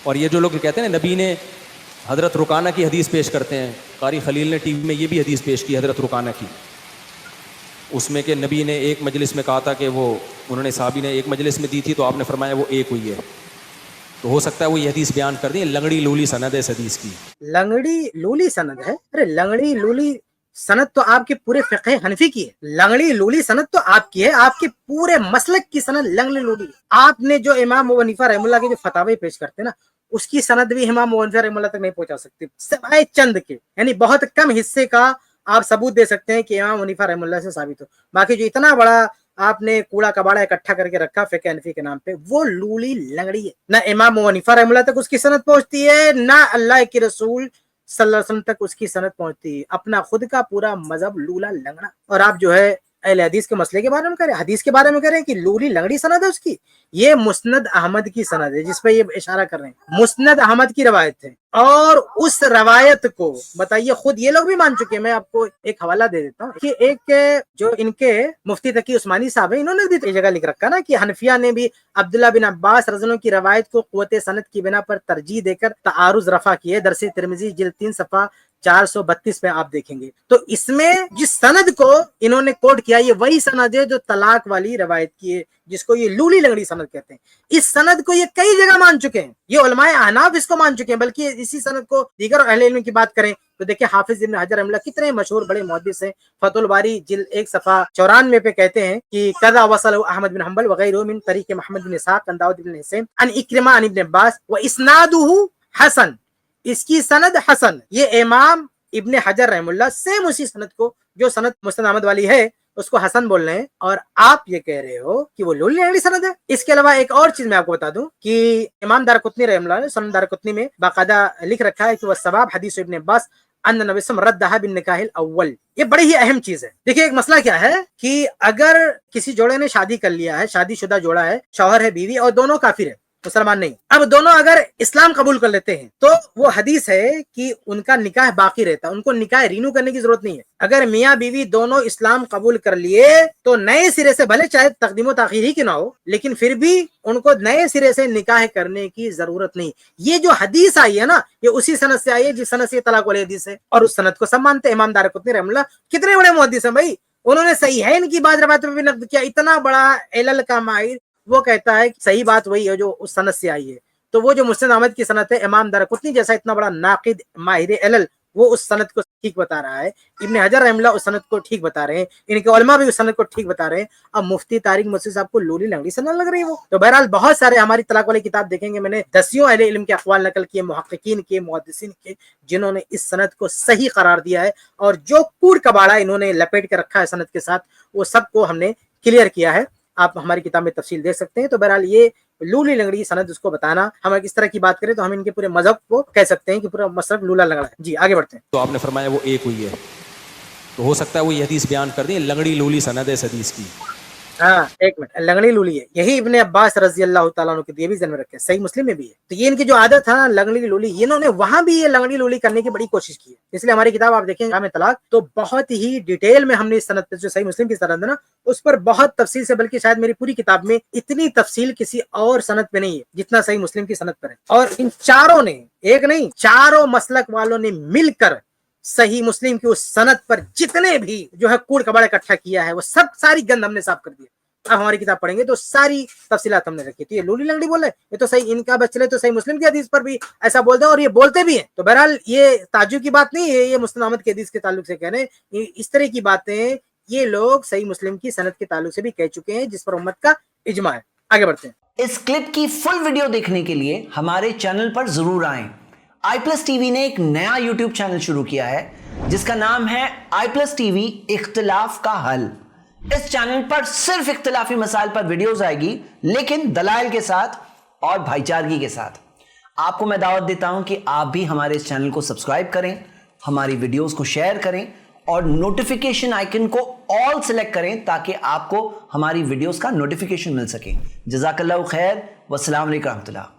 اور یہ جو لوگ کہتے ہیں نا نبی نے حضرت رکانہ کی حدیث پیش کرتے ہیں, قاری خلیل نے ٹی وی میں یہ بھی حدیث پیش کی حضرت رکانہ کی, اس میں کہ نبی نے ایک مجلس میں کہا تھا کہ وہ انہوں نے صحابی نے ایک مجلس میں دی تھی تو آپ نے فرمایا وہ ایک ہوئی ہے. تو ہو سکتا ہے وہ یہ حدیث بیان کر دیں, لنگڑی لولی سند ہے اس حدیث کی. لنگڑی لولی سند ہے؟ ارے لنگڑی لولی سند تو آپ کے پورے فقہ حنفی کی ہے. لنگڑی لولی سند تو آپ کی ہے, آپ کے پورے مسلک کی سند لنگڑی لولی. آپ نے جو امام ابو حنیفہ رحمہ اللہ کے جو فتاوی پیش کرتے ہیں نا, اس کی سند بھی امام ابو حنیفہ رحمہ اللہ تک نہیں پہنچا سکتے, سوائے چند کے, یعنی بہت کم حصے کا آپ ثبوت دے سکتے ہیں کہ امام حنیفہ رحمہ اللہ سے ثابت ہو. باقی جو اتنا بڑا آپ نے کوڑا کباڑا اکٹھا کر کے رکھا فقہ حنفی کے نام پہ, وہ لولی لنگڑی ہے. نہ امام ابو حنیفہ رحمہ اللہ تک اس کی سند پہنچتی ہے, نہ اللہ کے رسول صلی اللہ علیہ وسلم تک اس کی سند پہنچتی ہے. اپنا خود کا پورا مذہب لولا لنگڑا. اور آپ جو ہے اہل حدیث کے مسئلے کے بارے میں کریں, حدیث کے بارے میں کریں کہ لولی لنگڑی سند ہے اس کی. یہ مسند احمد کی سند ہے جس پہ یہ اشارہ کر رہے ہیں, مسند احمد کی روایت ہے. اور اس روایت کو بتائیے خود یہ لوگ بھی مان چکے ہیں. میں آپ کو ایک حوالہ دے دیتا ہوں کہ ایک جو ان کے مفتی تقی عثمانی صاحب ہیں, انہوں نے بھی یہ جگہ لکھ رکھا نا کہ حنفیہ نے بھی عبداللہ بن عباس رضی اللہ عنہ کی روایت کو قوت سند کی بنا پر ترجیح دے کر تعارض رفع کیے. درس ترمذی جلد 3 صفحہ 432 میں آپ دیکھیں گے. تو اس میں جس سند کو انہوں نے کوٹ کیا یہ وہی سند ہے جو طلاق والی روایت کی ہے, جس کو یہ لولی لنگڑی سند کہتے ہیں. اس سند کو یہ کئی جگہ مان چکے ہیں, یہ علماء احناف اس کو مان چکے ہیں. بلکہ اسی سند کو دیگر اہل علم کی بات کریں تو دیکھیں حافظ ابن حجر رحمہ اللہ کتنے مشہور بڑے محدث ہیں, فتح الباری جلد 1 صفحہ 94 پہ کہتے ہیں کہ قضا وصل احمد بن حنبل وغیرہ من طریق محمد بن اسحاق عن داؤد بن حسین عن اکرمہ عن ابن عباس واسنادہ حسن, اس کی سند حسن. یہ امام ابن حجر رحم اللہ سیم اسی سند کو جو سند مسند احمد والی ہے اس کو حسن بول رہے ہیں, اور آپ یہ کہہ رہے ہو کہ وہ لولی لنگڑی سند ہے. اس کے علاوہ ایک اور چیز میں آپ کو بتا دوں کہ امام دارقطنی رحم اللہ نے سنن دارقطنی میں باقاعدہ لکھ رکھا ہے کہ وہ ثواب حدیث ابن عباس ان نبی صلی اللہ علیہ وسلم ردھا بالنکاح الاول. یہ بڑی ہی اہم چیز ہے. دیکھیں ایک مسئلہ کیا ہے کہ اگر کسی جوڑے نے شادی کر لیا ہے, شادی شدہ جوڑا ہے, شوہر ہے بیوی, اور دونوں کافر ہیں, مسلمان نہیں, اب دونوں اگر اسلام قبول کر لیتے ہیں تو وہ حدیث ہے کہ ان کا نکاح باقی رہتا ہے, ان کو نکاح رینو کرنے کی ضرورت نہیں ہے. اگر میاں بیوی دونوں اسلام قبول کر لیے تو نئے سرے سے, بھلے چاہے تقدیم و تاخیر ہی کیوں نہ ہو, لیکن پھر بھی ان کو نئے سرے سے نکاح کرنے کی ضرورت نہیں. یہ جو حدیث آئی ہے نا, یہ اسی سند سے آئی ہے جس سند سے طلاق والی حدیث ہے, اور اس سند کو سب مانتے ہیں. امام دارقطنی رحمہ اللہ کتنے بڑے محدث ہیں بھائی, انہوں نے صحیحین کی بعض روایتوں میں بھی نقد کیا. اتنا بڑا علل کا ماہر, وہ کہتا ہے کہ صحیح بات وہی ہے جو اس سند سے آئی ہے. تو وہ جو مسند احمد کی سند ہے, امام دارقطنی جیسا اتنا بڑا ناقد ماہر علل وہ اس سند کو ٹھیک بتا رہا ہے. ابن حجر رحمہ اللہ اس سند کو ٹھیک بتا رہے ہیں, ان کے علماء بھی اس سند کو ٹھیک بتا رہے ہیں. اب مفتی طارق مسعود صاحب کو لولی لنگڑی سند لگ رہی ہے وہ. تو بہرحال بہت سارے ہماری طلاق والی کتاب دیکھیں گے, میں نے دسیوں اہل علم کے اقوال نقل کیے, محققین کے, محدثین کے, جنہوں نے اس سند کو صحیح قرار دیا ہے, اور جو کوڑ کباڑا انہوں نے لپیٹ کے رکھا ہے سند کے ساتھ, وہ سب کو ہم نے کلیئر کیا ہے. آپ ہماری کتاب میں تفصیل دیکھ سکتے ہیں. تو بہرحال یہ لولی لنگڑی سند اس کو بتانا, ہم اس طرح کی بات کریں تو ہم ان کے پورے مذہب کو کہہ سکتے ہیں کہ پورا مسلک لولا لنگڑا ہے. جی آگے بڑھتے ہیں. تو آپ نے فرمایا وہ ایک ہوئی ہے, تو ہو سکتا ہے وہ یہ حدیث بیان کر دیں لنگڑی لولی سند ہے اس حدیث کی. ہاں ایک منٹ, لنگڑی لولی ہے, یہی ابن عباس رضی اللہ تعالیٰ عنہ کے, یہ بھی ذہن میں رکھے, صحیح مسلم میں بھی ہے. تو یہ ان کی جو عادت ہے نا لنگڑی لولی, انہوں نے وہاں بھی یہ لنگڑی لولی کرنے کی بڑی کوشش کی ہے. اس لیے ہماری کتاب آپ دیکھیں احکام طلاق, تو بہت ہی ڈیٹیل میں ہم نے اس سند پہ, جو صحیح مسلم کی سند ہے نا, اس پر بہت تفصیل سے, بلکہ شاید میری پوری کتاب میں اتنی تفصیل کسی اور سند پہ نہیں ہے جتنا صحیح مسلم کی سند پر ہے. اور ان چاروں نے, ایک نہیں چاروں مسلک والوں نے مل کر صحیح مسلم کی اس سند پر جتنے بھی جو ہے کوڑ کباڑ اکٹھا کیا ہے, وہ سب ساری گند ہم نے صاف کر دی. اب ہماری کتاب پڑھیں گے تو ساری تفصیلات ہم نے رکھی. تو یہ لولی لنگڑی بول رہے ہیں, یہ تو صحیح ان کا بس چلے تو صحیح مسلم کی حدیث پر بھی ایسا بول دیں, اور یہ بولتے بھی ہیں. تو بہرحال یہ تعجب کی بات نہیں ہے, یہ مسند احمد کی حدیث کے تعلق سے کہہ رہے ہیں. اس طرح کی باتیں یہ لوگ صحیح مسلم کی سند کے تعلق سے بھی کہہ چکے ہیں, جس پر امت کا اجماع ہے. آگے بڑھتے ہیں. اس کلپ کی فل ویڈیو دیکھنے کے لیے ہمارے چینل پر ضرور آئیں. آئی پلس ٹی وی نے ایک نیا یوٹیوب چینل شروع کیا ہے جس کا نام ہے آئی پلس ٹی وی اختلاف کا حل. اس چینل پر صرف اختلافی مسائل پر ویڈیوز آئے گی, لیکن دلائل کے ساتھ اور بھائی چارگی کے ساتھ. آپ کو میں دعوت دیتا ہوں کہ آپ بھی ہمارے اس چینل کو سبسکرائب کریں, ہماری ویڈیوز کو شیئر کریں, اور نوٹیفیکیشن آئیکن کو آل سلیکٹ کریں تاکہ آپ کو ہماری ویڈیوز کا نوٹیفیکیشن مل سکے. جزاک اللہ خیر, والسلام علیکم ورحمۃ اللہ.